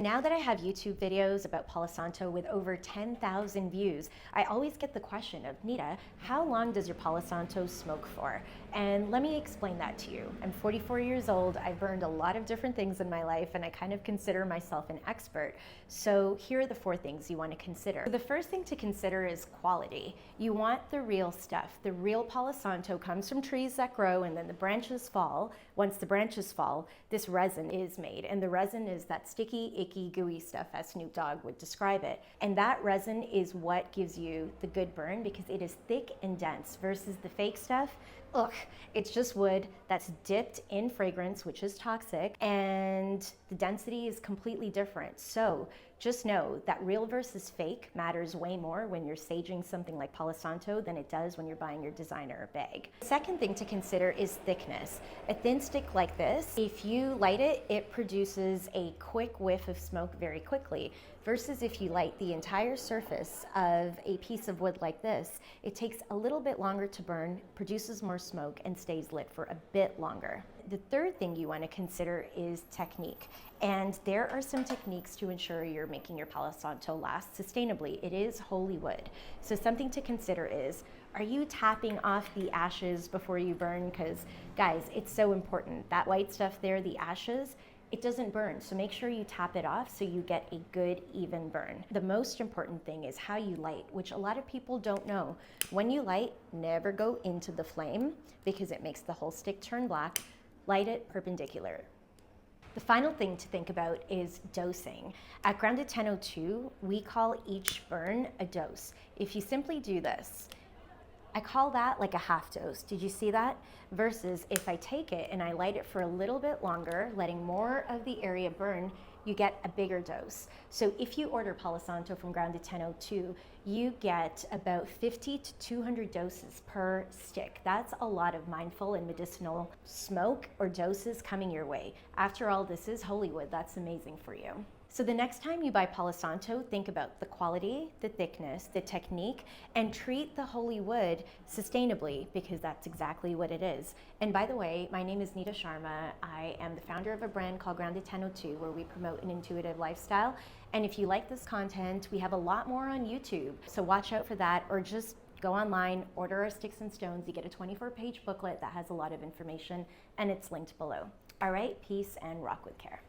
Now that I have YouTube videos about Palo Santo with over 10,000 views, I always get the question of, Neeta, how long does your Palo Santo smoke for? And let me explain that to you. I'm 44 years old, I've burned a lot of different things in my life, and I kind of consider myself an expert. So here are the 4 things you want to consider. The first thing to consider is quality. You want the real stuff. The real Palo Santo comes from trees that grow and then the branches fall. Once the branches fall, this resin is made, and the resin is that sticky, icky, gooey stuff as Snoop Dogg would describe it. And that resin is what gives you the good burn because it is thick and dense versus the fake stuff. Ugh, it's just wood that's dipped in fragrance, which is toxic, and the density is completely different. So just know that real versus fake matters way more when you're saging something like Palo Santo than it does when you're buying your designer bag. The second thing to consider is thickness. A thin stick like this, if you light it, it produces a quick whiff of smoke very quickly, versus if you light the entire surface of a piece of wood like this, it takes a little bit longer to burn, produces more smoke, and stays lit for a bit longer. The third thing you want to consider is technique. And there are some techniques to ensure you're making your Palo Santo last sustainably. It is holy wood. So something to consider is, are you tapping off the ashes before you burn? Because guys, it's so important. That white stuff there, the ashes, it doesn't burn, so make sure you tap it off so you get a good, even burn. The most important thing is how you light, which a lot of people don't know. When you light, never go into the flame because it makes the whole stick turn black. Light it perpendicular. The final thing to think about is dosing. At Grounded 1002, we call each burn a dose. If you simply do this, I call that like a half dose. Did you see that? Versus if I take it and I light it for a little bit longer, letting more of the area burn, you get a bigger dose. So if you order Palo Santo from Grounded 1002, you get about 50 to 200 doses per stick. That's a lot of mindful and medicinal smoke or doses coming your way. After all, this is holy wood. That's amazing for you. So the next time you buy Palo Santo, think about the quality, the thickness, the technique, and treat the holy wood sustainably because that's exactly what it is. And by the way, my name is Neeta Sharma. I am the founder of a brand called Grounded 1002 where we promote an intuitive lifestyle. And if you like this content, we have a lot more on YouTube. So watch out for that, or just go online, order our sticks and stones. You get a 24-page booklet that has a lot of information and it's linked below. All right, peace and rock with care.